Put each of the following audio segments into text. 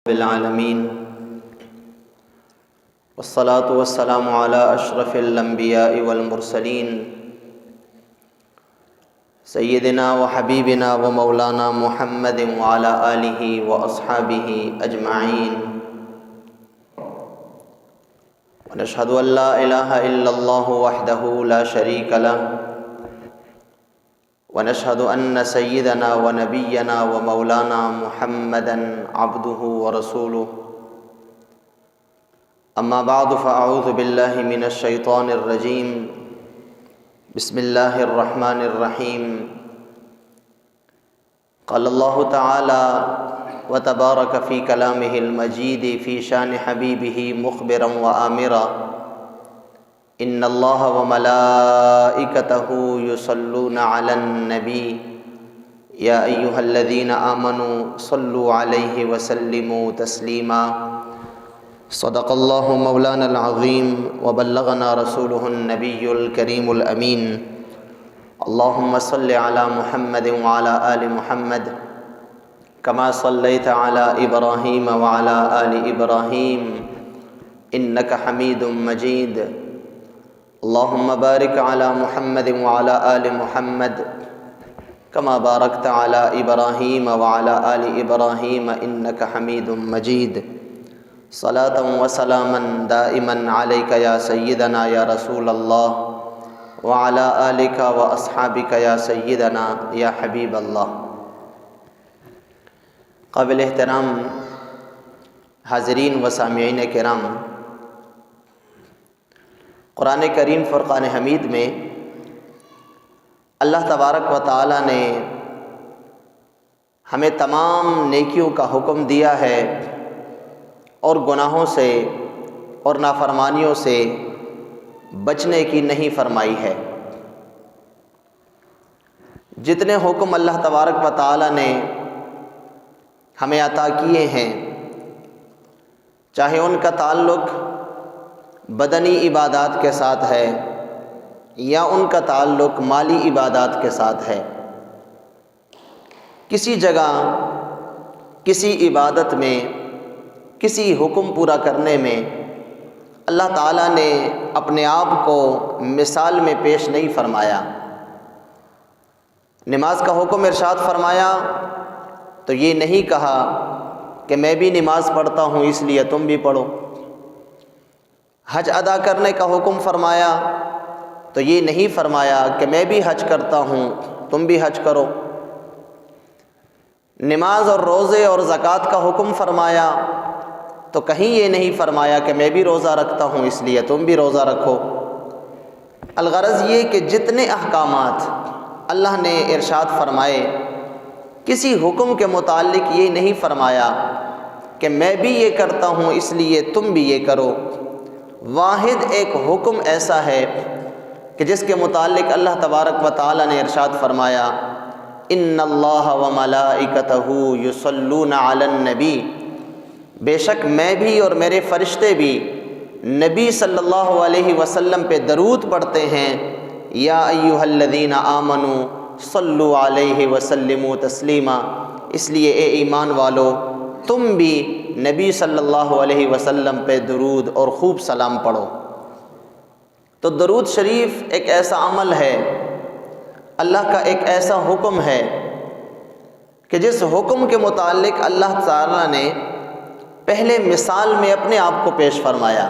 بالعالمین والصلاة والسلام علی اشرف الانبیاء والمرسلین سیدنا و حبیبنا و مولانا محمد وعلی آلہ و اصحابہ اجمعین ونشہد ان لا الہ الا اللہ وحدہ لا شریک لہ ونشهد أن سيدنا ونبينا ومولانا محمدا عبده ورسوله أما بعد فأعوذ بالله من الشيطان الرجيم بسم الله الرحمن الرحيم قال الله تعالى وتبارك في كلامه المجيد في شان حبيبه مخبرا وآمرا ان اللہ وملائکتہ یصلون علی النبی یا ایہا الذین آمنوا صلوا علیہ وسلموا تسلیما صدق اللہ مولانا العظیم وبلغنا رسولہ النبی الکریم الامین اللہم صل علی محمد وعلی آل محمد کما صلیت علی ابراہیم وعلی آل ابراہیم انک حمید مجید اللہم بارک علی محمد وعلی آل محمد کما بارکت علی ابراہیم وعلی آل ابراہیم انک حمید مجید صلاة و سلاما دائما علیک یا سیدنا یا رسول اللہ وعلی آلک و اصحابک یا سیدنا یا حبیب اللہ۔ قابل احترام حاضرین و سامعین کرام، قرآن کریم فرقان حمید میں اللہ تبارک و تعالی نے ہمیں تمام نیکیوں کا حکم دیا ہے اور گناہوں سے اور نافرمانیوں سے بچنے کی نہیں فرمائی ہے۔ جتنے حکم اللہ تبارک و تعالی نے ہمیں عطا کیے ہیں، چاہے ان کا تعلق بدنی عبادات کے ساتھ ہے یا ان کا تعلق مالی عبادات کے ساتھ ہے، کسی جگہ کسی عبادت میں کسی حکم پورا کرنے میں اللہ تعالیٰ نے اپنے آپ کو مثال میں پیش نہیں فرمایا۔ نماز کا حکم ارشاد فرمایا تو یہ نہیں کہا کہ میں بھی نماز پڑھتا ہوں اس لیے تم بھی پڑھو۔ حج ادا کرنے کا حکم فرمایا تو یہ نہیں فرمایا کہ میں بھی حج کرتا ہوں تم بھی حج کرو۔ نماز اور روزے اور زکوٰۃ کا حکم فرمایا تو کہیں یہ نہیں فرمایا کہ میں بھی روزہ رکھتا ہوں اس لیے تم بھی روزہ رکھو۔ الغرض یہ کہ جتنے احکامات اللہ نے ارشاد فرمائے، کسی حکم کے متعلق یہ نہیں فرمایا کہ میں بھی یہ کرتا ہوں اس لیے تم بھی یہ کرو۔ واحد ایک حکم ایسا ہے کہ جس کے متعلق اللہ تبارک و تعالی نے ارشاد فرمایا ان اللہ وملائکتہ یصلون علی النبی، بے شک میں بھی اور میرے فرشتے بھی نبی صلی اللہ علیہ وسلم پہ درود پڑھتے ہیں۔ یا ایہا الذین آمنوا صلوا علیہ وسلموا تسلیما، اس لیے اے ایمان والو تم بھی نبی صلی اللہ علیہ وسلم پہ درود اور خوب سلام پڑھو۔ تو درود شریف ایک ایسا عمل ہے، اللہ کا ایک ایسا حکم ہے کہ جس حکم کے متعلق اللہ تعالیٰ نے پہلے مثال میں اپنے آپ کو پیش فرمایا،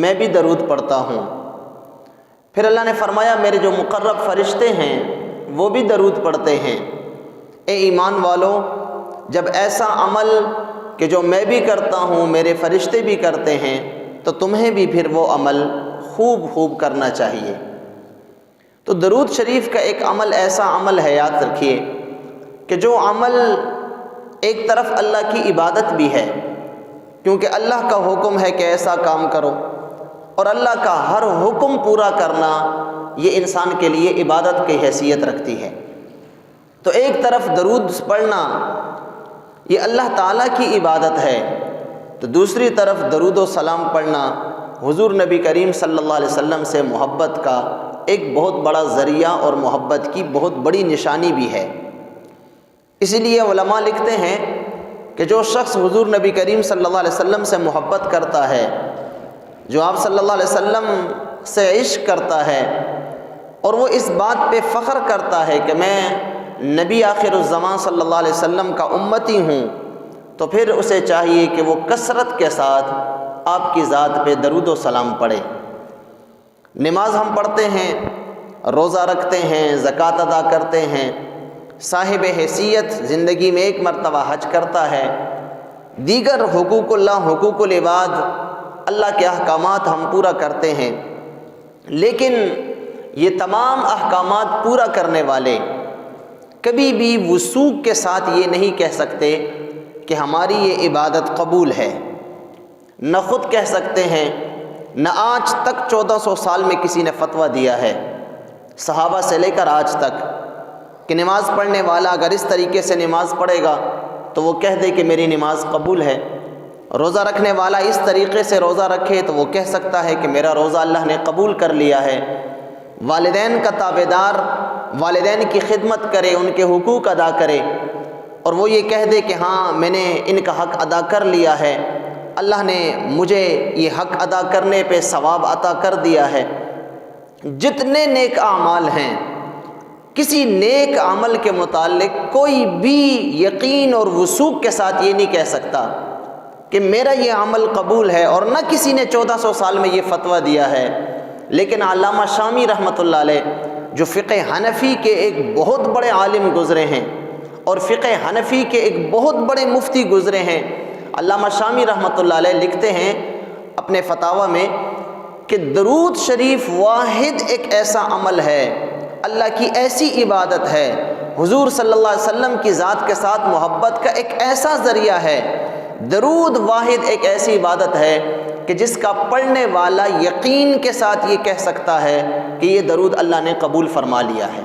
میں بھی درود پڑھتا ہوں۔ پھر اللہ نے فرمایا میرے جو مقرب فرشتے ہیں وہ بھی درود پڑھتے ہیں۔ اے ایمان والو، جب ایسا عمل کہ جو میں بھی کرتا ہوں میرے فرشتے بھی کرتے ہیں تو تمہیں بھی پھر وہ عمل خوب خوب کرنا چاہیے۔ تو درود شریف کا ایک عمل ایسا عمل ہے، یاد رکھیے کہ جو عمل ایک طرف اللہ کی عبادت بھی ہے، کیونکہ اللہ کا حکم ہے کہ ایسا کام کرو، اور اللہ کا ہر حکم پورا کرنا یہ انسان کے لیے عبادت کی حیثیت رکھتی ہے۔ تو ایک طرف درود پڑھنا یہ اللہ تعالیٰ کی عبادت ہے، تو دوسری طرف درود و سلام پڑھنا حضور نبی کریم صلی اللہ علیہ وسلم سے محبت کا ایک بہت بڑا ذریعہ اور محبت کی بہت بڑی نشانی بھی ہے۔ اسی لیے علماء لکھتے ہیں کہ جو شخص حضور نبی کریم صلی اللہ علیہ وسلم سے محبت کرتا ہے، جو آپ صلی اللہ علیہ وسلم سے عشق کرتا ہے، اور وہ اس بات پہ فخر کرتا ہے کہ میں نبی آخر الزمان صلی اللہ علیہ وسلم کا امتی ہوں، تو پھر اسے چاہیے کہ وہ کثرت کے ساتھ آپ کی ذات پہ درود و سلام پڑھے۔ نماز ہم پڑھتے ہیں، روزہ رکھتے ہیں، زکوٰۃ ادا کرتے ہیں، صاحب حیثیت زندگی میں ایک مرتبہ حج کرتا ہے، دیگر حقوق اللہ، حقوق العباد، اللہ کے احکامات ہم پورا کرتے ہیں، لیکن یہ تمام احکامات پورا کرنے والے کبھی بھی وثوق کے ساتھ یہ نہیں کہہ سکتے کہ ہماری یہ عبادت قبول ہے۔ نہ خود کہہ سکتے ہیں، نہ آج تک 1400 سال میں کسی نے فتویٰ دیا ہے، صحابہ سے لے کر آج تک، کہ نماز پڑھنے والا اگر اس طریقے سے نماز پڑھے گا تو وہ کہہ دے کہ میری نماز قبول ہے، روزہ رکھنے والا اس طریقے سے روزہ رکھے تو وہ کہہ سکتا ہے کہ میرا روزہ اللہ نے قبول کر لیا ہے، والدین کا تابعدار والدین کی خدمت کرے، ان کے حقوق ادا کرے، اور وہ یہ کہہ دے کہ ہاں میں نے ان کا حق ادا کر لیا ہے، اللہ نے مجھے یہ حق ادا کرنے پہ ثواب عطا کر دیا ہے۔ جتنے نیک اعمال ہیں، کسی نیک عمل کے متعلق کوئی بھی یقین اور وثوق کے ساتھ یہ نہیں کہہ سکتا کہ میرا یہ عمل قبول ہے، اور نہ کسی نے 1400 سال میں یہ فتویٰ دیا ہے۔ لیکن علامہ شامی رحمۃ اللہ علیہ جو فقہ حنفی کے ایک بہت بڑے عالم گزرے ہیں اور فقہ حنفی کے ایک بہت بڑے مفتی گزرے ہیں، علامہ شامی رحمۃ اللہ علیہ لکھتے ہیں اپنے فتاویٰ میں کہ درود شریف واحد ایک ایسا عمل ہے، اللہ کی ایسی عبادت ہے، حضور صلی اللہ علیہ وسلم کی ذات کے ساتھ محبت کا ایک ایسا ذریعہ ہے، درود واحد ایک ایسی عبادت ہے کہ جس کا پڑھنے والا یقین کے ساتھ یہ کہہ سکتا ہے کہ یہ درود اللہ نے قبول فرما لیا ہے،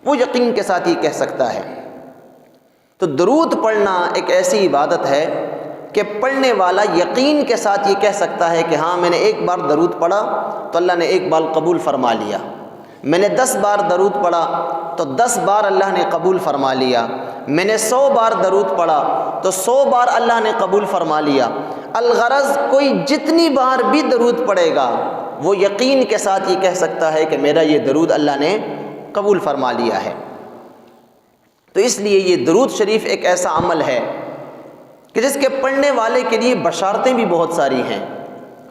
وہ یقین کے ساتھ یہ کہہ سکتا ہے۔ تو درود پڑھنا ایک ایسی عبادت ہے کہ پڑھنے والا یقین کے ساتھ یہ کہہ سکتا ہے کہ ہاں میں نے ایک بار درود پڑھا تو اللہ نے ایک بار قبول فرما لیا، میں نے 10 بار درود پڑھا تو 10 بار اللہ نے قبول فرما لیا، میں نے 100 بار درود پڑھا تو 100 بار اللہ نے قبول فرما لیا۔ الغرض کوئی جتنی بار بھی درود پڑھے گا وہ یقین کے ساتھ یہ کہہ سکتا ہے کہ میرا یہ درود اللہ نے قبول فرما لیا ہے۔ تو اس لیے یہ درود شریف ایک ایسا عمل ہے کہ جس کے پڑھنے والے کے لیے بشارتیں بھی بہت ساری ہیں۔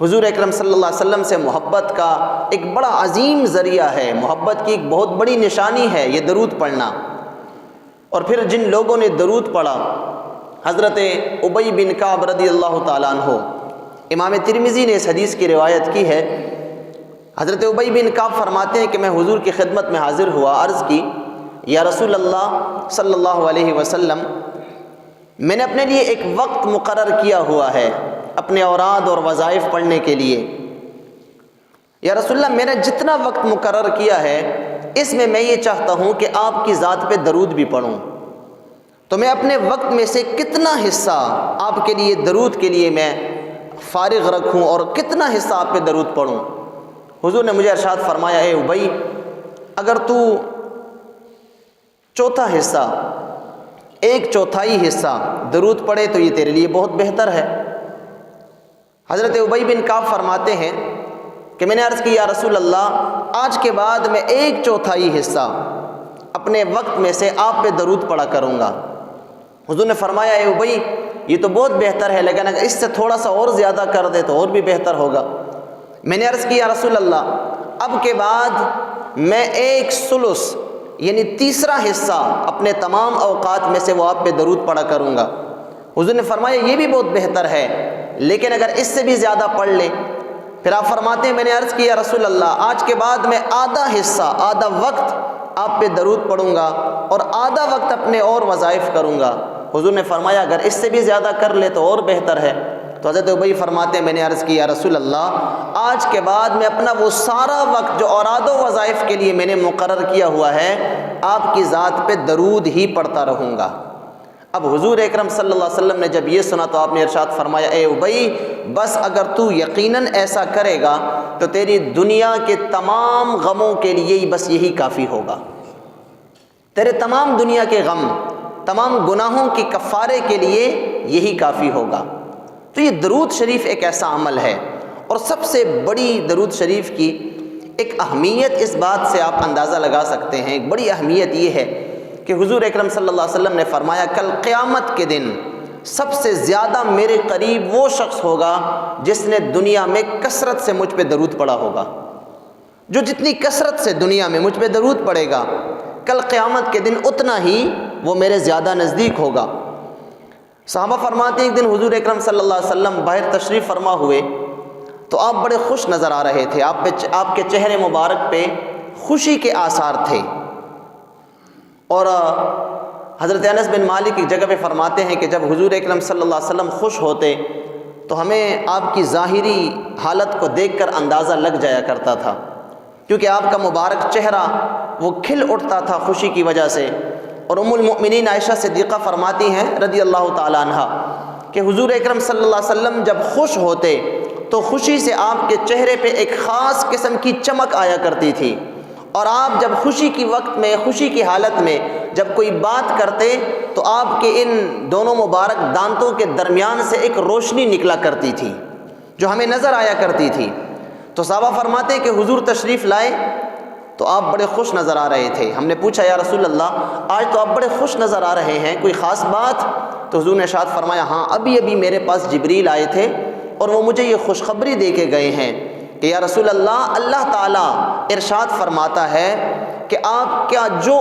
حضور اکرم صلی اللہ علیہ وسلم سے محبت کا ایک بڑا عظیم ذریعہ ہے، محبت کی ایک بہت بڑی نشانی ہے یہ درود پڑھنا۔ اور پھر جن لوگوں نے درود پڑھا، حضرت ابی بن کعب رضی اللہ تعالیٰ عنہ، امام ترمذی نے اس حدیث کی روایت کی ہے، حضرت ابی بن کعب فرماتے ہیں کہ میں حضور کی خدمت میں حاضر ہوا، عرض کی یا رسول اللہ صلی اللہ علیہ وسلم، میں نے اپنے لیے ایک وقت مقرر کیا ہوا ہے اپنے اوراد اور وظائف پڑھنے کے لیے، یا رسول اللہ میرا جتنا وقت مقرر کیا ہے اس میں یہ چاہتا ہوں کہ آپ کی ذات پہ درود بھی پڑھوں، تو میں اپنے وقت میں سے کتنا حصہ آپ کے لیے درود کے لیے میں فارغ رکھوں اور کتنا حصہ آپ پہ درود پڑھوں؟ حضور نے مجھے ارشاد فرمایا، اے ابی، اگر تو چوتھا حصہ، 1/4 حصہ درود پڑھے تو یہ تیرے لیے بہت بہتر ہے۔ حضرت ابی بن کعب فرماتے ہیں کہ میں نے عرض کی یا رسول اللہ آج کے بعد میں 1/4 حصہ اپنے وقت میں سے آپ پہ درود پڑھا کروں گا۔ حضور نے فرمایا اے ابی یہ تو بہت بہتر ہے، لیکن اگر اس سے تھوڑا سا اور زیادہ کر دے تو اور بھی بہتر ہوگا۔ میں نے عرض کی یا رسول اللہ اب کے بعد میں 1/3 یعنی تیسرا حصہ اپنے تمام اوقات میں سے وہ آپ پہ درود پڑھا کروں گا۔ حضور نے فرمایا یہ بھی بہت بہتر ہے، لیکن اگر اس سے بھی زیادہ پڑھ لے، پھر آپ فرماتے ہیں میں نے عرض کیا رسول اللہ آج کے بعد میں آدھا حصہ، آدھا وقت آپ پہ درود پڑھوں گا اور آدھا وقت اپنے اور وظائف کروں گا۔ حضور نے فرمایا اگر اس سے بھی زیادہ کر لے تو اور بہتر ہے۔ تو حضرت ابی فرماتے ہیں میں نے عرض کیا رسول اللہ آج کے بعد میں اپنا وہ سارا وقت جو اوراد و وظائف کے لیے میں نے مقرر کیا ہوا ہے آپ کی ذات پہ درود ہی پڑھتا رہوں گا۔ اب حضور اکرم صلی اللہ علیہ وسلم نے جب یہ سنا تو آپ نے ارشاد فرمایا اے ابی بس اگر تو یقیناً ایسا کرے گا تو تیری دنیا کے تمام غموں کے لیے بس یہی کافی ہوگا، تیرے تمام دنیا کے غم تمام گناہوں کی کفارے کے لیے یہی کافی ہوگا۔ تو یہ درود شریف ایک ایسا عمل ہے، اور سب سے بڑی درود شریف کی ایک اہمیت اس بات سے آپ اندازہ لگا سکتے ہیں، ایک بڑی اہمیت یہ ہے کہ حضور اکرم صلی اللہ علیہ وسلم نے فرمایا کل قیامت کے دن سب سے زیادہ میرے قریب وہ شخص ہوگا جس نے دنیا میں کثرت سے مجھ پہ درود پڑھا ہوگا۔ جو جتنی کثرت سے دنیا میں مجھ پہ درود پڑھے گا، کل قیامت کے دن اتنا ہی وہ میرے زیادہ نزدیک ہوگا۔ صحابہ فرماتے ہیں ایک دن حضور اکرم صلی اللہ علیہ وسلم باہر تشریف فرما ہوئے تو آپ بڑے خوش نظر آ رہے تھے، آپ کے چہرے مبارک پہ خوشی کے آثار تھے۔ اور حضرت انس بن مالک ایک جگہ پہ فرماتے ہیں کہ جب حضور اکرم صلی اللہ علیہ وسلم خوش ہوتے تو ہمیں آپ کی ظاہری حالت کو دیکھ کر اندازہ لگ جایا کرتا تھا، کیونکہ آپ کا مبارک چہرہ وہ کھل اٹھتا تھا خوشی کی وجہ سے۔ اور ام المؤمنین عائشہ صدیقہ فرماتی ہیں رضی اللہ تعالی عنہا کہ حضور اکرم صلی اللہ علیہ وسلم جب خوش ہوتے تو خوشی سے آپ کے چہرے پہ ایک خاص قسم کی چمک آیا کرتی تھی، اور آپ جب خوشی کی وقت میں، خوشی کی حالت میں جب کوئی بات کرتے تو آپ کے ان دونوں مبارک دانتوں کے درمیان سے ایک روشنی نکلا کرتی تھی جو ہمیں نظر آیا کرتی تھی۔ تو صحابہ فرماتے کہ حضور تشریف لائے تو آپ بڑے خوش نظر آ رہے تھے۔ ہم نے پوچھا یا رسول اللہ آج تو آپ بڑے خوش نظر آ رہے ہیں، کوئی خاص بات؟ تو حضور نے ارشاد فرمایا ہاں ابھی میرے پاس جبریل آئے تھے اور وہ مجھے یہ خوشخبری دے کے گئے ہیں کہ یا رسول اللہ، اللہ تعالیٰ ارشاد فرماتا ہے کہ آپ کا جو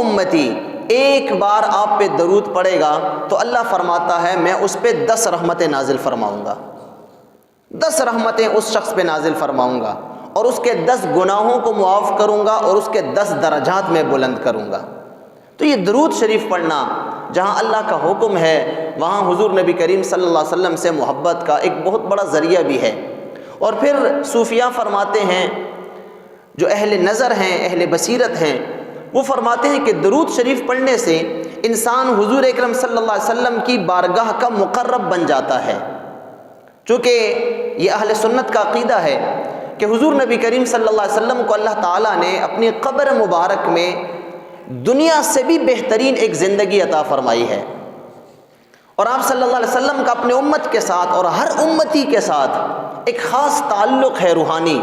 امتی ایک بار آپ پہ درود پڑے گا تو اللہ فرماتا ہے میں اس پہ 10 رحمتیں نازل فرماؤں گا، 10 رحمتیں اس شخص پہ نازل فرماؤں گا، اور اس کے 10 گناہوں کو معاف کروں گا اور اس کے 10 درجات میں بلند کروں گا۔ تو یہ درود شریف پڑھنا جہاں اللہ کا حکم ہے وہاں حضور نبی کریم صلی اللہ علیہ وسلم سے محبت کا ایک بہت بڑا ذریعہ بھی ہے۔ اور پھر صوفیاء فرماتے ہیں، جو اہل نظر ہیں، اہل بصیرت ہیں، وہ فرماتے ہیں کہ درود شریف پڑھنے سے انسان حضور اکرم صلی اللہ علیہ وسلم کی بارگاہ کا مقرب بن جاتا ہے، چونکہ یہ اہل سنت کا عقیدہ ہے کہ حضور نبی کریم صلی اللہ علیہ وسلم کو اللہ تعالیٰ نے اپنی قبر مبارک میں دنیا سے بھی بہترین ایک زندگی عطا فرمائی ہے، اور آپ صلی اللہ علیہ وسلم کا اپنے امت کے ساتھ اور ہر امتی کے ساتھ ایک خاص تعلق ہے روحانی۔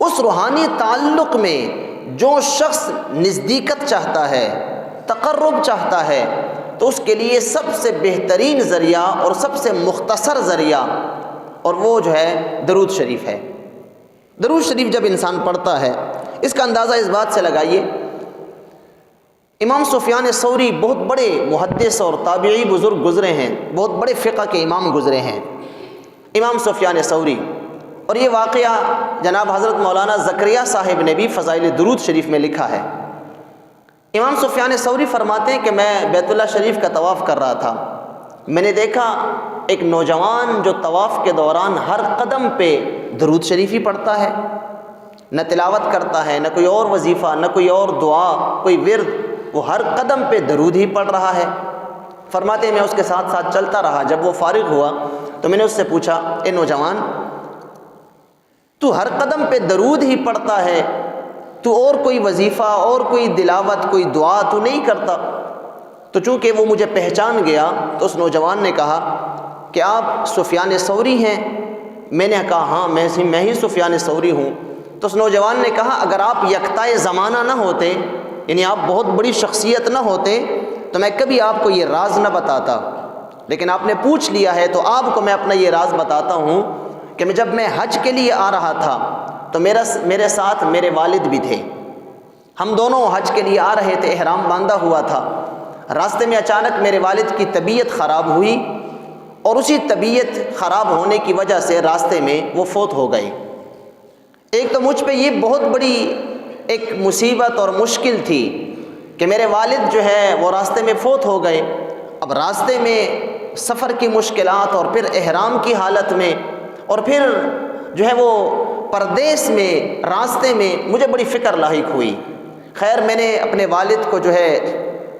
اس روحانی تعلق میں جو شخص نزدیکت چاہتا ہے، تقرب چاہتا ہے، تو اس کے لیے سب سے بہترین ذریعہ اور سب سے مختصر ذریعہ اور وہ جو ہے درود شریف ہے۔ درود شریف جب انسان پڑھتا ہے، اس کا اندازہ اس بات سے لگائیے، امام سفیان ثوری بہت بڑے محدث اور تابعی بزرگ گزرے ہیں، بہت بڑے فقہ کے امام گزرے ہیں امام سفیان ثوری، اور یہ واقعہ جناب حضرت مولانا زکریا صاحب نے بھی فضائل درود شریف میں لکھا ہے۔ امام سفیان ثوری فرماتے ہیں کہ میں بیت اللہ شریف کا طواف کر رہا تھا، میں نے دیکھا ایک نوجوان جو طواف کے دوران ہر قدم پہ درود شریف ہی پڑھتا ہے، نہ تلاوت کرتا ہے، نہ کوئی اور وظیفہ، نہ کوئی اور دعا، کوئی ورد، وہ ہر قدم پہ درود ہی پڑھ رہا ہے۔ فرماتے ہیں میں اس کے ساتھ ساتھ چلتا رہا، جب وہ فارغ ہوا تو میں نے اس سے پوچھا اے نوجوان، تو ہر قدم پہ درود ہی پڑھتا ہے، تو اور کوئی وظیفہ اور کوئی تلاوت کوئی دعا تو نہیں کرتا؟ تو چونکہ وہ مجھے پہچان گیا تو اس نوجوان نے کہا کہ آپ سفیان ثوری ہیں؟ میں نے کہا ہاں میں ہی سفیان ثوری ہوں۔ تو اس نوجوان نے کہا اگر آپ یکتائے زمانہ نہ ہوتے، یعنی آپ بہت بڑی شخصیت نہ ہوتے، تو میں کبھی آپ کو یہ راز نہ بتاتا، لیکن آپ نے پوچھ لیا ہے تو آپ کو میں اپنا یہ راز بتاتا ہوں کہ جب میں حج کے لیے آ رہا تھا تو میرے ساتھ میرے والد بھی تھے، ہم دونوں حج کے لیے آ رہے تھے، احرام باندھا ہوا تھا۔ راستے میں اچانک میرے والد کی طبیعت خراب ہوئی، اور اسی طبیعت خراب ہونے کی وجہ سے راستے میں وہ فوت ہو گئے۔ ایک تو مجھ پہ یہ بہت بڑی ایک مصیبت اور مشکل تھی کہ میرے والد جو ہے وہ راستے میں فوت ہو گئے۔ اب راستے میں سفر کی مشکلات، اور پھر احرام کی حالت میں، اور پھر جو ہے وہ پردیس میں راستے میں مجھے بڑی فکر لاحق ہوئی۔ خیر میں نے اپنے والد کو جو ہے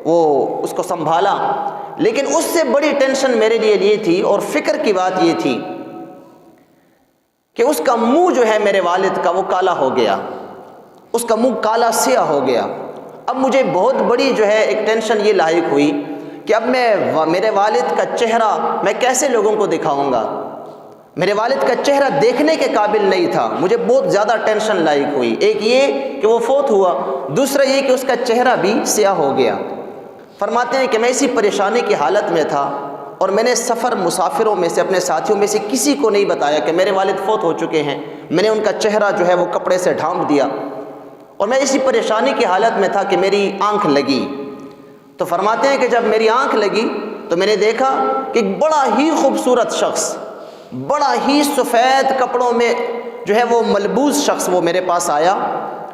وہ اس کو سنبھالا، لیکن اس سے بڑی ٹینشن میرے لیے یہ تھی اور فکر کی بات یہ تھی کہ اس کا منہ جو ہے میرے والد کا وہ کالا ہو گیا، اس کا منہ کالا سیاہ ہو گیا، اب مجھے بہت بڑی جو ہے ایک ٹینشن یہ لاحق ہوئی کہ اب میرے والد کا چہرہ میں کیسے لوگوں کو دکھاؤں گا. میرے والد کا چہرہ دیکھنے کے قابل نہیں تھا. مجھے بہت زیادہ ٹینشن لاحق ہوئی. ایک یہ کہ وہ فوت ہوا، دوسرا یہ کہ اس کا چہرہ بھی سیاہ ہو گیا. فرماتے ہیں کہ میں اسی پریشانی کی حالت میں تھا اور میں نے سفر مسافروں میں سے اپنے ساتھیوں میں سے کسی کو نہیں بتایا کہ میرے والد فوت ہو چکے ہیں. میں نے ان کا چہرہ جو ہے وہ کپڑے سے ڈھانپ دیا اور میں اسی پریشانی کی حالت میں تھا کہ میری آنکھ لگی. تو فرماتے ہیں کہ جب میری آنکھ لگی تو میں نے دیکھا کہ ایک بڑا ہی خوبصورت شخص، بڑا ہی سفید کپڑوں میں جو ہے وہ ملبوس شخص وہ میرے پاس آیا،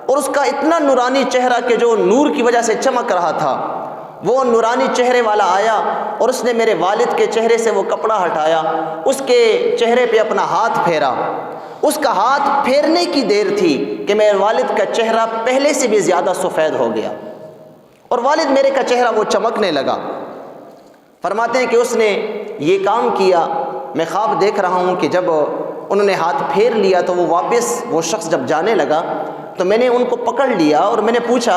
اور اس کا اتنا نورانی چہرہ کہ جو نور کی وجہ سے چمک رہا تھا، وہ نورانی چہرے والا آیا اور اس نے میرے والد کے چہرے سے وہ کپڑا ہٹایا، اس کے چہرے پہ اپنا ہاتھ پھیرا. اس کا ہاتھ پھیرنے کی دیر تھی کہ میرے والد کا چہرہ پہلے سے بھی زیادہ سفید ہو گیا اور والد میرے کا چہرہ وہ چمکنے لگا. فرماتے ہیں کہ اس نے یہ کام کیا. میں خواب دیکھ رہا ہوں کہ جب انہوں نے ہاتھ پھیر لیا تو وہ واپس وہ شخص جب جانے لگا تو میں نے ان کو پکڑ لیا اور میں نے پوچھا،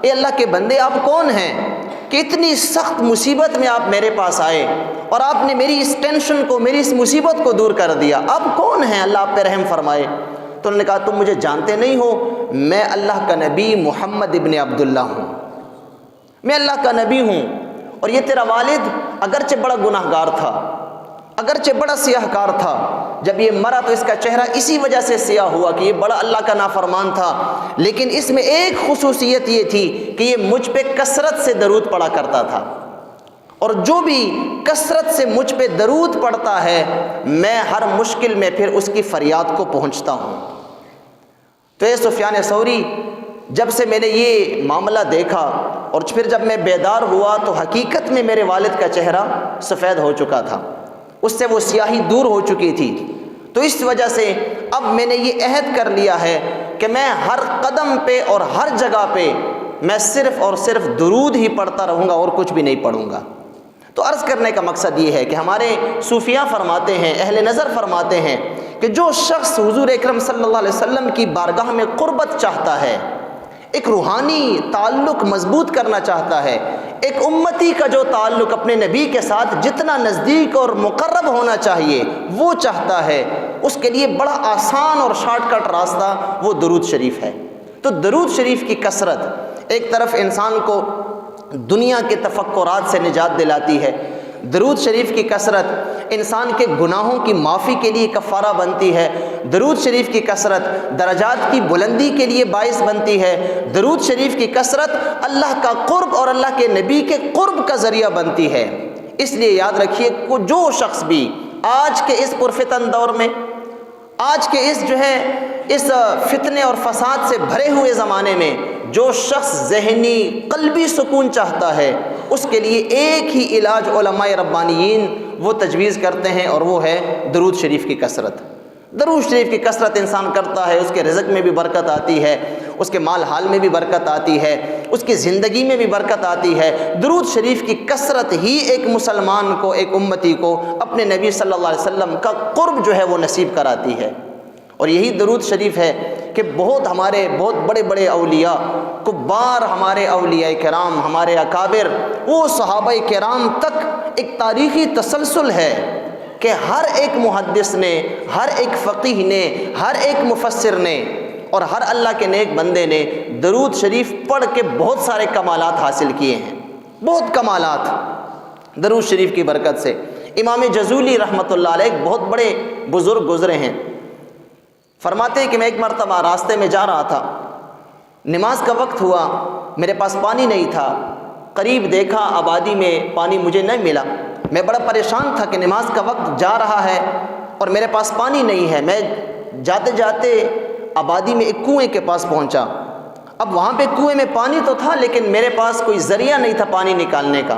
اے اللہ کے بندے آپ کون ہیں کہ اتنی سخت مصیبت میں آپ میرے پاس آئے اور آپ نے میری اس ٹینشن کو، میری اس مصیبت کو دور کر دیا، آپ کون ہیں؟ اللہ آپ پہ رحم فرمائے. تو انہوں نے کہا تم مجھے جانتے نہیں ہو، میں اللہ کا نبی محمد ابن عبداللہ ہوں، میں اللہ کا نبی ہوں. اور یہ تیرا والد اگرچہ بڑا گناہ گار تھا، اگرچہ بڑا سیاہ کار تھا، جب یہ مرا تو اس کا چہرہ اسی وجہ سے سیاہ ہوا کہ یہ بڑا اللہ کا نافرمان تھا، لیکن اس میں ایک خصوصیت یہ تھی کہ یہ مجھ پہ کثرت سے درود پڑا کرتا تھا، اور جو بھی کثرت سے مجھ پہ درود پڑتا ہے میں ہر مشکل میں پھر اس کی فریاد کو پہنچتا ہوں. تو اے سفیان ثوری، جب سے میں نے یہ معاملہ دیکھا اور پھر جب میں بیدار ہوا تو حقیقت میں میرے والد کا چہرہ سفید ہو چکا تھا، اس سے وہ سیاہی دور ہو چکی تھی. تو اس وجہ سے اب میں نے یہ عہد کر لیا ہے کہ میں ہر قدم پہ اور ہر جگہ پہ میں صرف اور صرف درود ہی پڑھتا رہوں گا اور کچھ بھی نہیں پڑھوں گا. تو عرض کرنے کا مقصد یہ ہے کہ ہمارے صوفیاء فرماتے ہیں، اہل نظر فرماتے ہیں کہ جو شخص حضور اکرم صلی اللہ علیہ وسلم کی بارگاہ میں قربت چاہتا ہے، ایک روحانی تعلق مضبوط کرنا چاہتا ہے، ایک امتی کا جو تعلق اپنے نبی کے ساتھ جتنا نزدیک اور مقرب ہونا چاہیے وہ چاہتا ہے، اس کے لیے بڑا آسان اور شارٹ کٹ راستہ وہ درود شریف ہے. تو درود شریف کی کثرت ایک طرف انسان کو دنیا کے تفکرات سے نجات دلاتی ہے، درود شریف کی کثرت انسان کے گناہوں کی معافی کے لیے کفارہ بنتی ہے، درود شریف کی کثرت درجات کی بلندی کے لیے باعث بنتی ہے، درود شریف کی کثرت اللہ کا قرب اور اللہ کے نبی کے قرب کا ذریعہ بنتی ہے. اس لیے یاد رکھیے جو شخص بھی آج کے اس پرفتن دور میں، آج کے اس فتنے اور فساد سے بھرے ہوئے زمانے میں جو شخص ذہنی قلبی سکون چاہتا ہے اس کے لیے ایک ہی علاج علماء ربانیین وہ تجویز کرتے ہیں اور وہ ہے درود شریف کی کثرت. درود شریف کی کثرت انسان کرتا ہے، اس کے رزق میں بھی برکت آتی ہے، اس کے مال حال میں بھی برکت آتی ہے، اس کی زندگی میں بھی برکت آتی ہے. درود شریف کی کثرت ہی ایک مسلمان کو، ایک امتی کو اپنے نبی صلی اللہ علیہ وسلم کا قرب جو ہے وہ نصیب کراتی ہے. اور یہی درود شریف ہے کہ بہت بڑے بڑے اولیاء کبار، ہمارے اولیاء کرام، ہمارے اکابر، وہ صحابہ کرام تک ایک تاریخی تسلسل ہے کہ ہر ایک محدث نے، ہر ایک فقیہ نے، ہر ایک مفسر نے اور ہر اللہ کے نیک بندے نے درود شریف پڑھ کے بہت سارے کمالات حاصل کیے ہیں. بہت کمالات درود شریف کی برکت سے. امام جزولی رحمۃ اللہ علیہ ایک بہت بڑے بزرگ گزرے ہیں. فرماتے ہیں کہ میں ایک مرتبہ راستے میں جا رہا تھا، نماز کا وقت ہوا، میرے پاس پانی نہیں تھا، قریب دیکھا آبادی میں پانی مجھے نہیں ملا. میں بڑا پریشان تھا کہ نماز کا وقت جا رہا ہے اور میرے پاس پانی نہیں ہے. میں جاتے جاتے آبادی میں ایک کنویں کے پاس پہنچا. اب وہاں پہ کنویں میں پانی تو تھا لیکن میرے پاس کوئی ذریعہ نہیں تھا پانی نکالنے کا.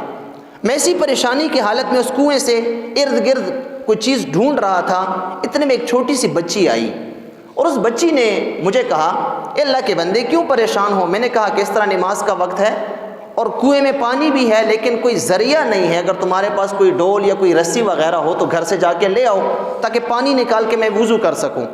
میں اسی پریشانی کی حالت میں اس کنویں سے ارد گرد کوئی چیز ڈھونڈ رہا تھا. اتنے میں ایک چھوٹی سی بچی آئی اور اس بچی نے مجھے کہا، اے اللہ کے بندے کیوں پریشان ہو؟ میں نے کہا کہ اس طرح نماز کا وقت ہے اور کنویں میں پانی بھی ہے لیکن کوئی ذریعہ نہیں ہے، اگر تمہارے پاس کوئی ڈول یا کوئی رسی وغیرہ ہو تو گھر سے جا کے لے آؤ تاکہ پانی نکال کے میں وضو کر سکوں.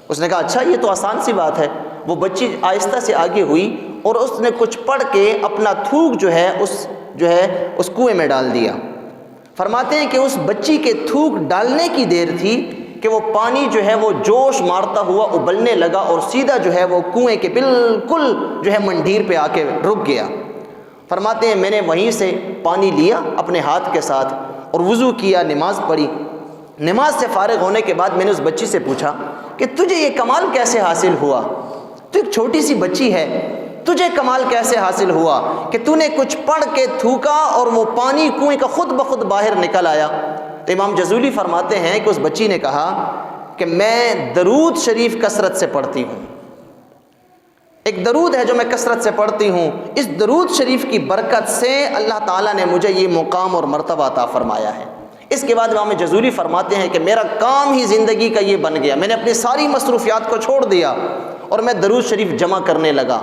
اس نے کہا اچھا یہ تو آسان سی بات ہے. وہ بچی آہستہ سے آگے ہوئی اور اس نے کچھ پڑھ کے اپنا تھوک جو ہے اس کنویں میں ڈال دیا۔ فرماتے ہیں کہ اس بچی کے تھوک ڈالنے کی دیر تھی کہ وہ پانی جو ہے وہ جوش مارتا ہوا ابلنے لگا اور سیدھا جو ہے وہ کنویں کے بالکل جو ہے منڈیر پہ آ کے رک گیا۔ فرماتے ہیں میں نے وہیں سے پانی لیا اپنے ہاتھ کے ساتھ اور وضو کیا، نماز پڑھی۔ نماز سے فارغ ہونے کے بعد میں نے اس بچی سے پوچھا کہ تجھے یہ کمال کیسے حاصل ہوا؟ تو ایک چھوٹی سی بچی ہے، تجھے کمال کیسے حاصل ہوا کہ تو نے کچھ پڑھ کے تھوکا اور وہ پانی کنویں کا خود بخود باہر نکل آیا؟ تو امام جزولی فرماتے ہیں کہ اس بچی نے کہا کہ میں درود شریف کثرت سے پڑھتی ہوں۔ ایک درود ہے جو میں کثرت سے پڑھتی ہوں، اس درود شریف کی برکت سے اللہ تعالیٰ نے مجھے یہ مقام اور مرتبہ عطا فرمایا ہے۔ اس کے بعد امام جزولی فرماتے ہیں کہ میرا کام ہی زندگی کا یہ بن گیا، میں نے اپنی ساری مصروفیات کو چھوڑ دیا اور میں درود شریف جمع کرنے لگا،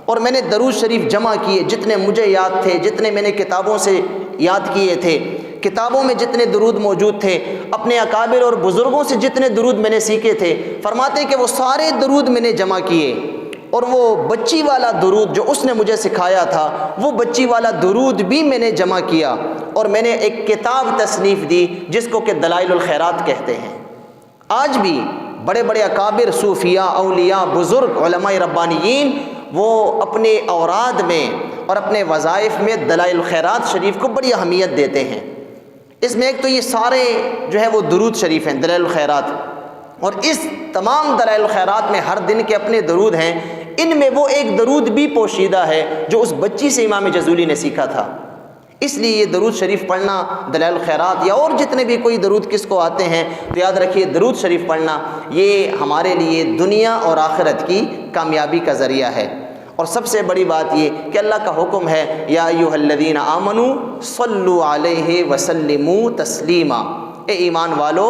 اور میں نے درود شریف جمع کیے جتنے مجھے یاد تھے، جتنے میں نے کتابوں سے یاد کیے تھے، کتابوں میں جتنے درود موجود تھے، اپنے اکابر اور بزرگوں سے جتنے درود میں نے سیکھے تھے، فرماتے ہیں کہ وہ سارے درود میں نے جمع کیے، اور وہ بچی والا درود جو اس نے مجھے سکھایا تھا وہ بچی والا درود بھی میں نے جمع کیا، اور میں نے ایک کتاب تصنیف دی جس کو کہ دلائل الخیرات کہتے ہیں۔ آج بھی بڑے بڑے اکابر، صوفیاء، اولیاء، بزرگ، علماء ربانیین وہ اپنے اوراد میں اور اپنے وظائف میں دلائل الخیرات شریف کو بڑی اہمیت دیتے ہیں۔ اس میں ایک تو یہ سارے جو ہے وہ درود شریف ہیں، دلائل الخیرات، اور اس تمام دلائل الخیرات میں ہر دن کے اپنے درود ہیں، ان میں وہ ایک درود بھی پوشیدہ ہے جو اس بچی سے امام جزولی نے سیکھا تھا۔ اس لیے یہ درود شریف پڑھنا، دلائل الخیرات یا اور جتنے بھی کوئی درود کس کو آتے ہیں تو یاد رکھیے درود شریف پڑھنا یہ ہمارے لیے دنیا اور آخرت کی کامیابی کا ذریعہ ہے۔ اور سب سے بڑی بات یہ کہ اللہ کا حکم ہے یا ایھا الذین آمنوا صلوا علیہ وسلموا تسلیما، اے ایمان والو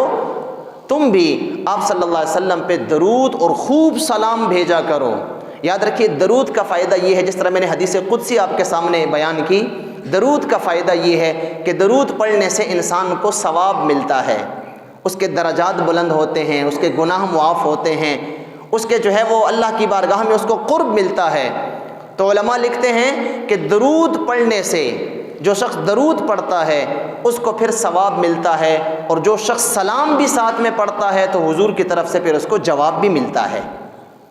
تم بھی آپ صلی اللہ علیہ وسلم پہ درود اور خوب سلام بھیجا کرو۔ یاد رکھیے درود کا فائدہ یہ ہے، جس طرح میں نے حدیث قدسی آپ کے سامنے بیان کی، درود کا فائدہ یہ ہے کہ درود پڑھنے سے انسان کو ثواب ملتا ہے، اس کے درجات بلند ہوتے ہیں، اس کے گناہ معاف ہوتے ہیں، اس کے جو ہے وہ اللہ کی بارگاہ میں اس کو قرب ملتا ہے۔ تو علماء لکھتے ہیں کہ درود پڑھنے سے جو شخص درود پڑھتا ہے اس کو پھر ثواب ملتا ہے، اور جو شخص سلام بھی ساتھ میں پڑھتا ہے تو حضور کی طرف سے پھر اس کو جواب بھی ملتا ہے،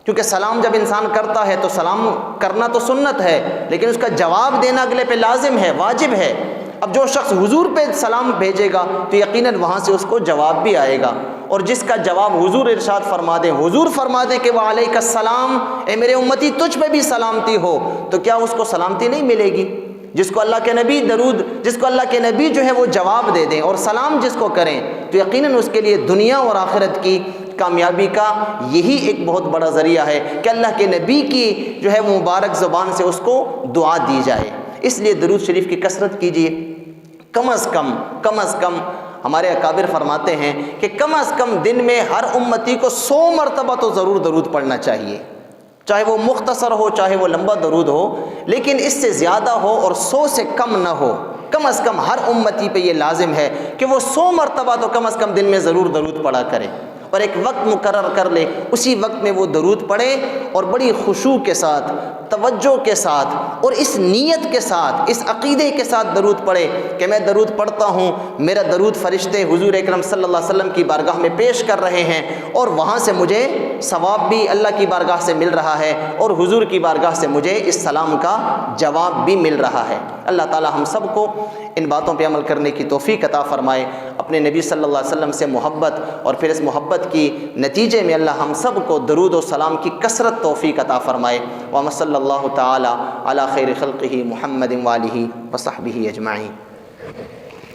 کیونکہ سلام جب انسان کرتا ہے تو سلام کرنا تو سنت ہے لیکن اس کا جواب دینا اگلے پہ لازم ہے، واجب ہے۔ اب جو شخص حضور پہ سلام بھیجے گا تو یقیناً وہاں سے اس کو جواب بھی آئے گا، اور جس کا جواب حضور ارشاد فرما دیں، حضور فرما دیں کہ وعلیک السلام، اے میرے امتی تجھ پہ بھی سلامتی ہو، تو کیا اس کو سلامتی نہیں ملے گی؟ جس کو اللہ کے نبی جس کو اللہ کے نبی جو ہے وہ جواب دے دیں اور سلام جس کو کریں تو یقیناً اس کے لیے دنیا اور آخرت کی کامیابی کا یہی ایک بہت بڑا ذریعہ ہے کہ اللہ کے نبی کی جو ہے وہ مبارک زبان سے اس کو دعا دی جائے۔ اس لیے درود شریف کی کثرت کیجیے، کم از کم ہمارے اکابر فرماتے ہیں کہ کم از کم دن میں ہر امتی کو 100 مرتبہ تو ضرور درود پڑھنا چاہیے، چاہے وہ مختصر ہو چاہے وہ لمبا درود ہو، لیکن اس سے زیادہ ہو اور 100 سے کم نہ ہو۔ کم از کم ہر امتی پہ یہ لازم ہے کہ وہ 100 مرتبہ تو کم از کم دن میں ضرور درود پڑھا کرے، اور ایک وقت مقرر کر لے، اسی وقت میں وہ درود پڑھے اور بڑی خشوع کے ساتھ، توجہ کے ساتھ اور اس نیت کے ساتھ، اس عقیدے کے ساتھ درود پڑھے کہ میں درود پڑھتا ہوں، میرا درود فرشتے حضور اکرم صلی اللہ علیہ وسلم کی بارگاہ میں پیش کر رہے ہیں، اور وہاں سے مجھے ثواب بھی اللہ کی بارگاہ سے مل رہا ہے اور حضور کی بارگاہ سے مجھے اس سلام کا جواب بھی مل رہا ہے۔ اللہ تعالی ہم سب کو ان باتوں پہ عمل کرنے کی توفیق عطا فرمائے، اپنے نبی صلی اللہ علیہ وسلم سے محبت اور پھر اس محبت کی نتیجے میں اللہ ہم سب کو درود و سلام کی کثرت توفیق عطا فرمائے۔ وصلی اللہ تعالی علی خیر خلقہ محمد وآلہ وصحبہ اجمعین۔